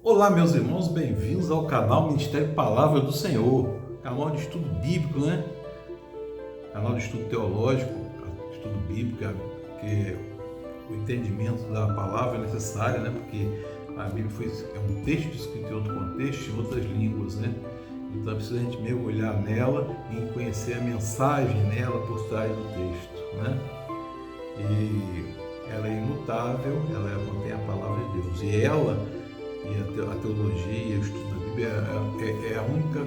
Olá, meus irmãos, bem-vindos ao canal Ministério Palavra do Senhor, canal de estudo bíblico, né? Canal de estudo teológico, estudo bíblico, porque o entendimento da palavra é necessário, né? Porque a Bíblia é um texto escrito em outro contexto, em outras línguas, né? Então precisa a gente mergulhar nela e conhecer a mensagem nela por trás do texto, né? E ela é imutável, ela contém a palavra de Deus, e ela e a teologia, o estudo da Bíblia é a única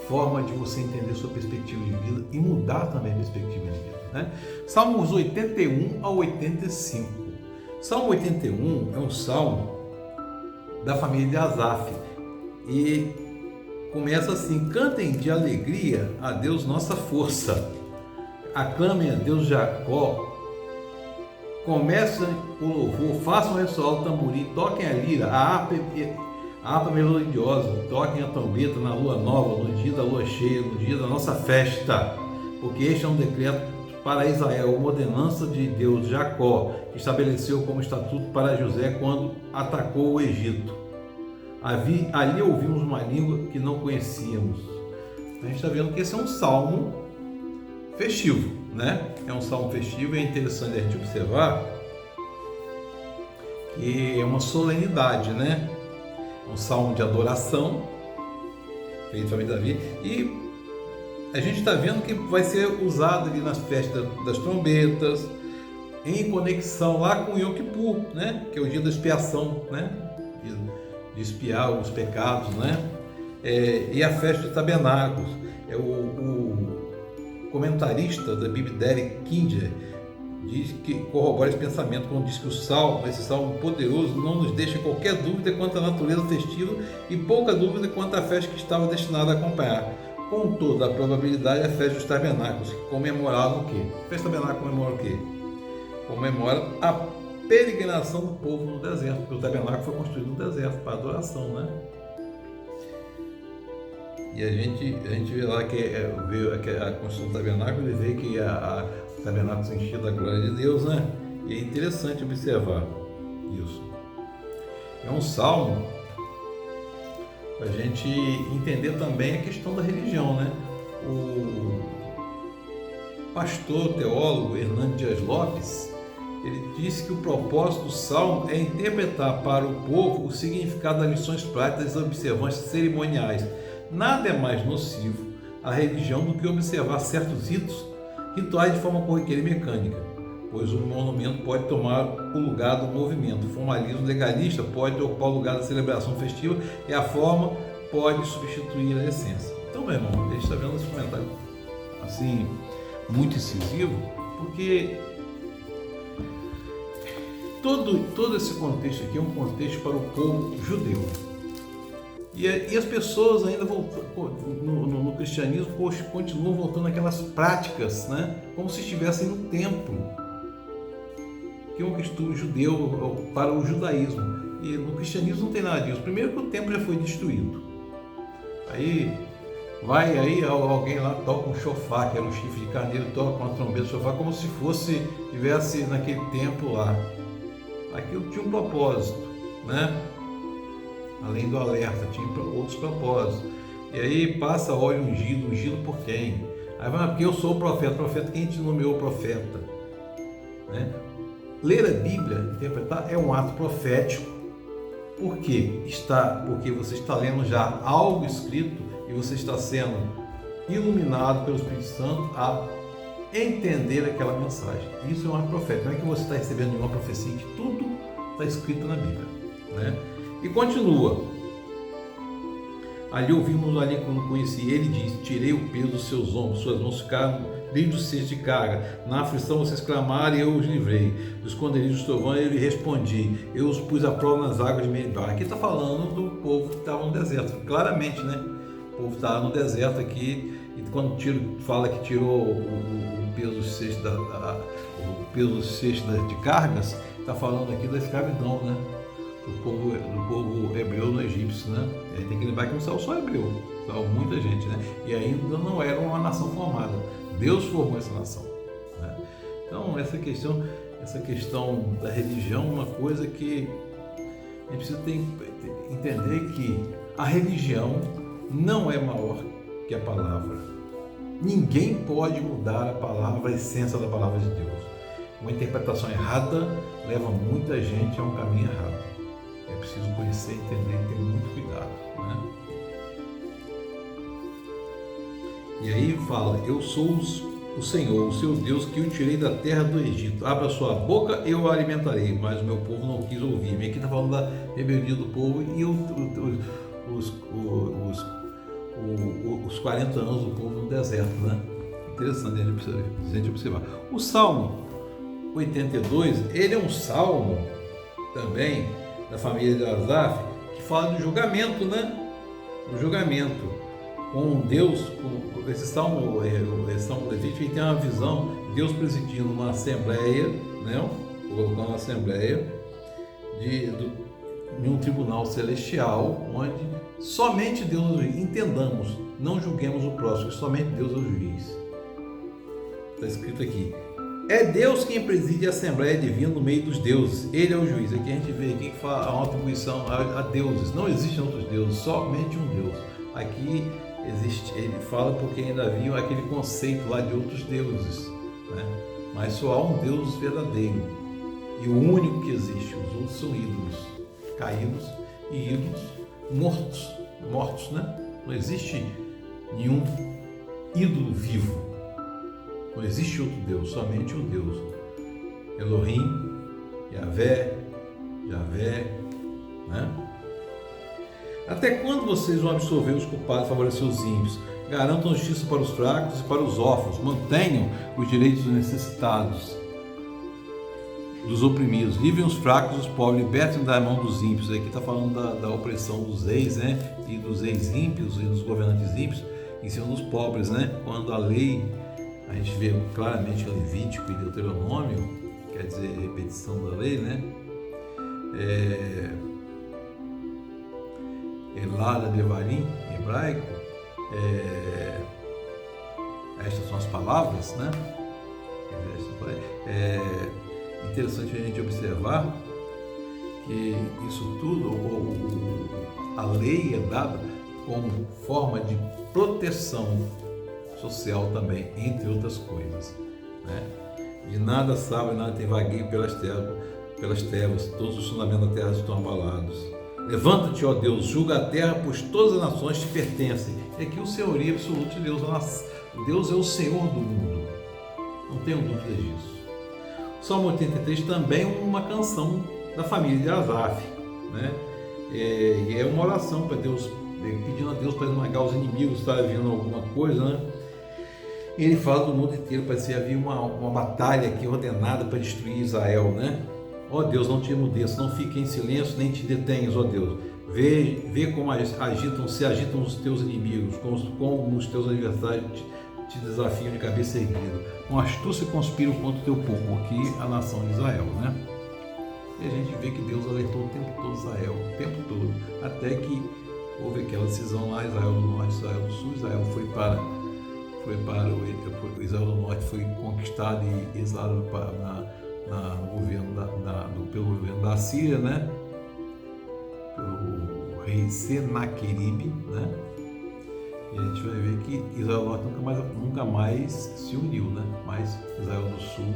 forma de você entender sua perspectiva de vida e mudar também a perspectiva de vida, né? Salmos 81 a 85. Salmo 81 é um salmo da família de Asaf e começa assim: cantem de alegria a Deus nossa força, aclamem a Deus Jacó. Comecem o louvor, façam ressoar o tamborim, toquem a lira, a harpa melodiosa, toquem a trombeta na lua nova, no dia da lua cheia, no dia da nossa festa, porque este é um decreto para Israel, uma ordenança de Deus, Jacó, que estabeleceu como estatuto para José quando atacou o Egito. Ali ouvimos uma língua que não conhecíamos. A gente está vendo que esse é um salmo festivo, né? É um salmo festivo e é interessante a gente observar que é uma solenidade, né? É um salmo de adoração feito pela Davi, e a gente está vendo que vai ser usado ali nas festas das trombetas, em conexão lá com Yom Kippur, né? Que é o dia da expiação, né? De expiar os pecados, né? E a festa dos tabernáculos. O comentarista da Bíblia, Derek Kidner, diz que corrobora esse pensamento quando diz que esse salmo poderoso não nos deixa qualquer dúvida quanto à natureza festiva e pouca dúvida quanto à festa que estava destinada a acompanhar. Com toda a probabilidade, a festa dos tabernáculos, que comemorava o quê? A festa dos tabernáculos comemora o quê? Comemora a peregrinação do povo no deserto, porque o tabernáculo foi construído no deserto para adoração, né? E a gente vê lá que a construção do tabernáculo, ele vê que o tabernáculo se enchia da glória de Deus, né? E é interessante observar isso. É um salmo para a gente entender também a questão da religião, né? O pastor teólogo Hernando Dias Lopes, ele disse que o propósito do salmo é interpretar para o povo o significado das lições práticas e observâncias cerimoniais. Nada é mais nocivo à religião do que observar certos rituais de forma corriqueira e mecânica, pois o monumento pode tomar o lugar do movimento. O formalismo legalista pode ocupar o lugar da celebração festiva e a forma pode substituir a essência. Então, meu irmão, a gente está vendo esse comentário assim, muito incisivo, porque todo esse contexto aqui é um contexto para o povo judeu. E as pessoas ainda no cristianismo continuam voltando àquelas práticas, né? Como se estivessem no templo, que é um costume judeu para o judaísmo. E no cristianismo não tem nada disso. Primeiro que o templo já foi destruído. Aí alguém lá toca um chofar, que era um chifre de carneiro, toca uma trombeta, chofar, como se estivesse naquele templo lá. Aquilo tinha um propósito, né? Além do alerta, tinha outros propósitos. E aí passa óleo ungido por quem? Aí vai, porque eu sou o profeta, quem te nomeou profeta? Né? Ler a Bíblia, interpretar, é um ato profético. Por quê? Porque você está lendo já algo escrito e você está sendo iluminado pelo Espírito Santo a entender aquela mensagem. Isso é um ato profético. Não é que você está recebendo nenhuma profecia, que tudo está escrito na Bíblia, né? E continua. Ali ouvimos ali quando conheci ele, diz: tirei o peso dos seus ombros, suas mãos ficaram livres do cesto de carga. Na aflição vocês clamaram e eu os livrei. Do esconderijo do trovão eu lhe respondi. Eu os pus à prova nas águas de Meribá. Aqui está falando do povo que estava no deserto, claramente, né? O povo estava no deserto aqui, e quando fala que tirou o peso do cesto de cargas, está falando aqui da escravidão, né? Do povo hebreu no egípcio, né? E aí tem que lembrar que não saiu só hebreu, saiu muita gente, né? E ainda não era uma nação formada. Deus formou essa nação, né? Então essa questão da religião é uma coisa que A gente precisa entender que a religião não é maior que a palavra. Ninguém pode mudar a palavra, a essência da palavra de Deus. Uma interpretação errada leva muita gente a um caminho errado. É preciso conhecer, entender e ter muito cuidado, né? E aí fala, eu sou o Senhor, o seu Deus, que o tirei da terra do Egito. Abra sua boca, eu o alimentarei, mas o meu povo não quis ouvir. Aqui está falando da rebeldia do povo e os 40 anos do povo no deserto, né? Interessante a gente observar. O Salmo 82, ele é um salmo também da família de Asaf, que fala do julgamento, né? Do julgamento com Deus. Esse salmo Levítico tem uma visão de Deus presidindo uma assembleia, né? Colocando uma assembleia de um tribunal celestial, onde somente Deus é o juiz. Entendamos, não julguemos o próximo, somente Deus é o juiz. Está escrito aqui. É Deus quem preside a Assembleia Divina no meio dos deuses. Ele é o juiz. Aqui a gente vê aqui que fala uma atribuição a deuses. Não existem outros deuses, somente um Deus. Aqui existe, ele fala porque ainda havia aquele conceito lá de outros deuses, né? Mas só há um Deus verdadeiro. E o único que existe. Os outros são ídolos caídos e ídolos mortos, né? Não existe nenhum ídolo vivo. Não existe outro Deus, somente um Deus. Elohim, Yahvé, né? Até quando vocês vão absorver os culpados e favorecer os ímpios? Garantam justiça para os fracos e para os órfãos. Mantenham os direitos dos necessitados, dos oprimidos. Livrem os fracos e os pobres. Libertem da mão dos ímpios. Aqui está falando da opressão dos reis, né? E dos reis ímpios e dos governantes ímpios em cima dos pobres, né? Quando a lei, a gente vê claramente em Levítico e Deuteronômio, quer dizer, repetição da lei, né? Elada Devarim, em hebraico, estas são as palavras, né? É interessante a gente observar que isso tudo, a lei é dada como forma de proteção social também, entre outras coisas, né? De nada sabe, nada tem vagueio pelas trevas, todos os fundamentos da terra estão abalados. Levanta-te, ó Deus, julga a terra, pois todas as nações te pertencem. E aqui o senhorio absoluto de Deus. Deus é o Senhor do mundo. Não tenho dúvida disso. O Salmo 83 também é uma canção da família de Asaf, né? E é uma oração para Deus, pedindo a Deus para esmagar os inimigos, está havendo alguma coisa, né? E ele fala do mundo inteiro, parecia que havia uma batalha aqui ordenada para destruir Israel, né? Ó Deus, não te emudeças, não fique em silêncio, nem te detenhas, ó Deus. Vê como se agitam os teus inimigos, como os teus adversários te desafiam de cabeça erguida. Com astúcia conspiram contra o teu povo, aqui a nação de Israel, né? E a gente vê que Deus alertou o tempo todo Israel, o tempo todo, até que houve aquela decisão lá, Israel do Norte, Israel do Sul. Israel foi para o Israel do Norte foi conquistado e exilado pelo governo da Síria, né? Pelo rei Senaqueribe, né? E a gente vai ver que Israel do Norte nunca mais se uniu, né? Mas Israel do Sul,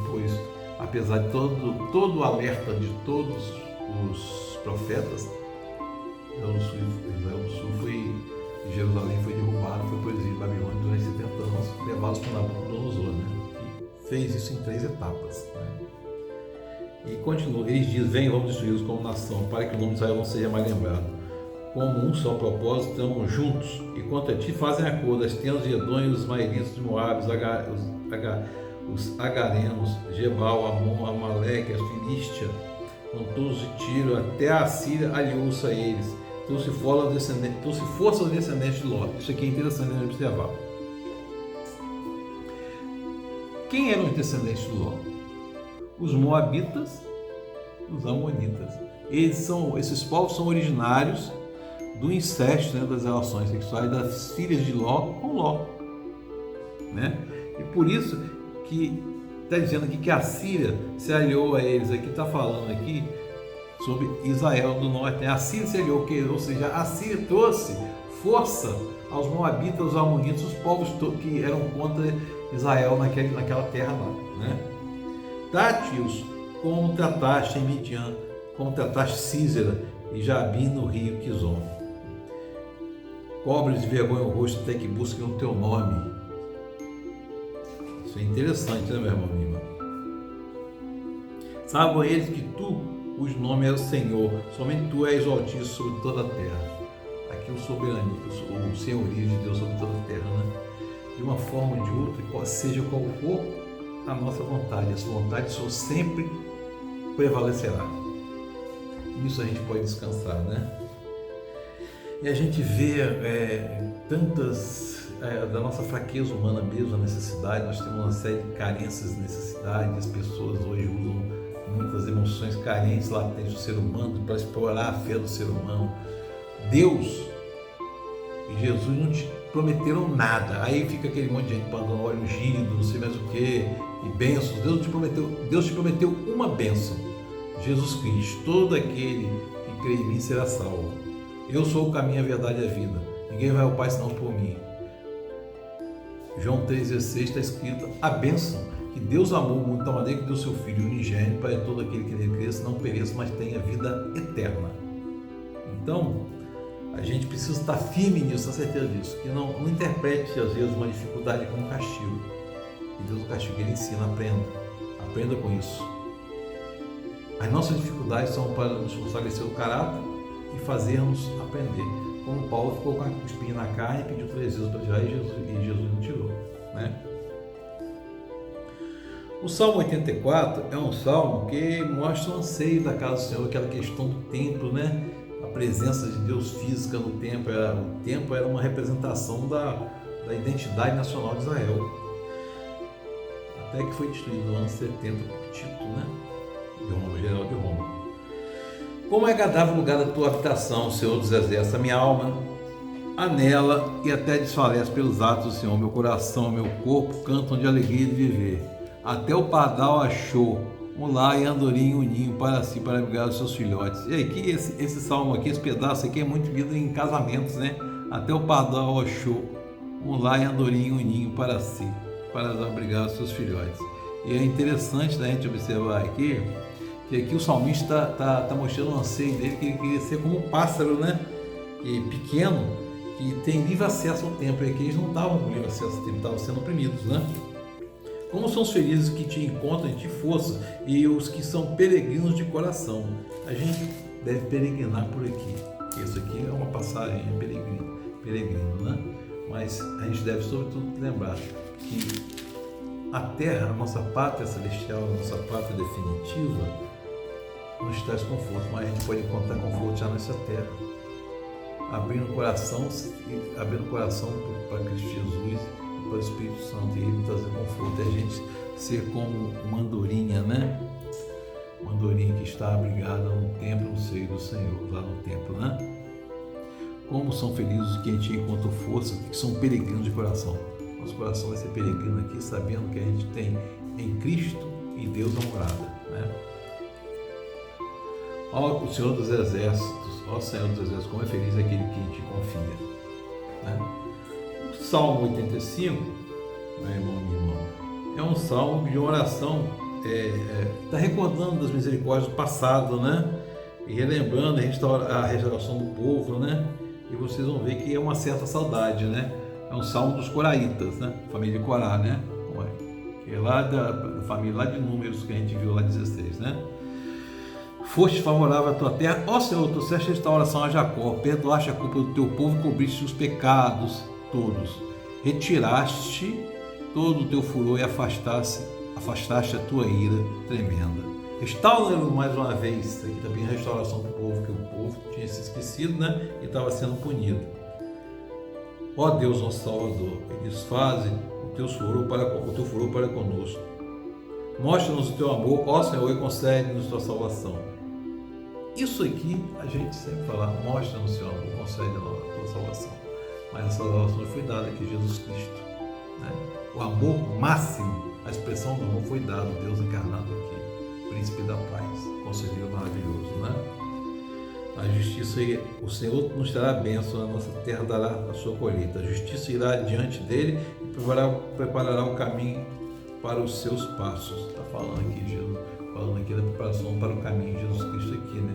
depois, apesar de todo o alerta de todos os profetas, Israel do Sul Jerusalém foi derrubado, foi para o exílio babilônico durante 70 anos, levados para Nabucodonosor, né? E fez isso em 3 etapas, né? E continua, eles dizem, vem, vamos destruí-los como nação, para que o nome de Israel não seja mais lembrado. Como um só propósito, estamos juntos, e quanto a ti fazem acordo as tendas de Edom e os maeritas de Moabe, os agarenos, Gebal, Amon, Amaleque, a Filístia, com todos de Tiro, até a Síria aliou-se a eles. Trouxe força aos descendentes de Ló. Isso aqui é interessante de observar. Quem eram os descendentes de Ló? Os Moabitas e os Amonitas. Esses povos são originários do incesto, né, das relações sexuais das filhas de Ló com Ló, né? E por isso que está dizendo aqui que a Síria se aliou a eles. Aqui está falando aqui sobre Israel do norte. A Síria se aliou, ou seja, a Síria trouxe força aos moabitas, aos amonitas, os povos que eram contra Israel naquela terra lá, né? Trate-os como trataste em Midian, como trataste Sísera e Jabim no rio Quizon. Cobre de vergonha o rosto até que busquem o teu nome. Isso é interessante, né, meu irmão, minha irmã? Saibam eles que tu, cujo nome é o Senhor, somente tu és o Altíssimo sobre toda a terra. Aqui o soberania, o senhorio de Deus sobre toda a terra, né? De uma forma ou de outra, seja qual for a nossa vontade, a sua vontade só sempre prevalecerá. Nisso a gente pode descansar, né? E a gente vê tantas da nossa fraqueza humana mesmo, a necessidade. Nós temos uma série de carências e necessidades. As pessoas hoje usam muitas emoções carentes, latentes do ser humano para explorar a fé do ser humano. Deus e Jesus não te prometeram nada. Aí fica aquele monte de gente mandando óleo ungido, não sei mais o que, e bênçãos. Deus te prometeu uma bênção: Jesus Cristo. Todo aquele que crê em mim será salvo. Eu sou o caminho, a verdade e a vida. Ninguém vai ao Pai senão por mim. João 3,16 está escrito a bênção, que Deus amou muito da maneira que deu seu Filho unigênito para todo aquele que nele cresça não pereça, mas tenha vida eterna. Então, a gente precisa estar firme nisso, a certeza disso, que não interprete às vezes uma dificuldade como castigo. E Deus o castigo, Ele ensina, aprenda com isso. As nossas dificuldades são para nos fortalecer o caráter e fazer-nos aprender. Como Paulo ficou com a espinha na carne e pediu 3 vezes para tirar e Jesus não tirou, né? O Salmo 84 é um salmo que mostra o anseio da casa do Senhor, aquela questão do templo, né? A presença de Deus física no templo. O templo era uma representação da identidade nacional de Israel, até que foi destruído no ano 70 por Tito, né? General de Roma. Como é agradável o lugar da tua habitação, Senhor dos Exércitos. A minha alma anela e até desfalece pelos atos do Senhor. Meu coração, meu corpo cantam de alegria de viver. Até o pardal achou um lar e andorinha um ninho para si, para abrigar os seus filhotes. E aqui, esse salmo aqui, esse pedaço aqui é muito lido em casamentos, né? Até o pardal achou um lar e andorinha um ninho para si, para abrigar os seus filhotes. E é interessante, né, a gente observar aqui, que aqui o salmista está mostrando o anseio dele, que ele queria ser como um pássaro, né? E pequeno, que tem livre acesso ao templo. E aqui eles não estavam com livre acesso ao templo, estavam sendo oprimidos, né? Como são os felizes que te encontram e te forçam, e os que são peregrinos de coração. A gente deve peregrinar por aqui. Isso aqui é uma passagem, é peregrino, né? Mas a gente deve, sobretudo, lembrar que a terra, a nossa pátria celestial, a nossa pátria definitiva, nos traz conforto, mas a gente pode encontrar conforto já nessa terra. Abrindo o coração para Cristo Jesus e para o Espírito Santo, e Ele trazer conforto. E a gente ser como uma andorinha, né? Uma andorinha que está abrigada no templo, no seio do Senhor, lá no templo, né? Como são felizes os que a gente encontra força, que são peregrinos de coração. Nosso coração vai ser peregrino aqui, sabendo que a gente tem em Cristo e Deus a morada, né? Ó Senhor dos Exércitos, ó Senhor dos Exércitos, como é feliz aquele que te confia, né? O Salmo 85, meu irmão, minha irmã, é um salmo de oração, está recordando das misericórdias do passado, né? E relembrando a restauração do povo, né? E vocês vão ver que é uma certa saudade, né? É um salmo dos coraitas, né? Família de Corá, né? Que é lá da família lá de Números, que a gente viu lá 16, né? Foste favorável à tua terra, ó Senhor, tu fizeste restauração a Jacó, perdoaste a culpa do teu povo e cobriste os pecados todos. Retiraste todo o teu furor e afastaste a tua ira tremenda. Restaura-lo mais uma vez. Aqui também a restauração do povo, que o povo tinha se esquecido, né? E estava sendo punido. Ó Deus, nosso Salvador, eles fazem o teu furor para conosco. Mostra-nos o teu amor, ó Senhor, e concede-nos tua salvação. Isso aqui a gente sempre fala, mostra-nos o teu amor, concede-nos a tua salvação. Mas a salvação foi dada aqui, Jesus Cristo, né? O amor máximo, a expressão do amor foi dado, Deus encarnado aqui. príncipe da paz, conselheiro maravilhoso, né? A justiça, o Senhor nos trará bênção, a nossa terra dará a sua colheita. A justiça irá diante dele e preparará o caminho para os seus passos. Está falando aqui, Jesus, falando aqui da preparação para o caminho de Jesus Cristo aqui, né?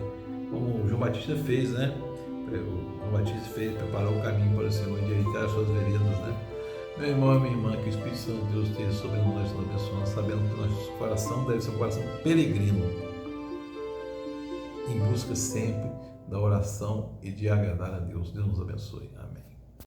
Como o João Batista fez, né? O João Batista fez, preparou o caminho para o Senhor, endireitar as suas veredas, né? Meu irmão e minha irmã, que o Espírito Santo de Deus esteja sobre nós, nos abençoando, sabendo que nosso coração deve ser um coração peregrino, em busca sempre da oração e de agradar a Deus. Deus nos abençoe. Amém.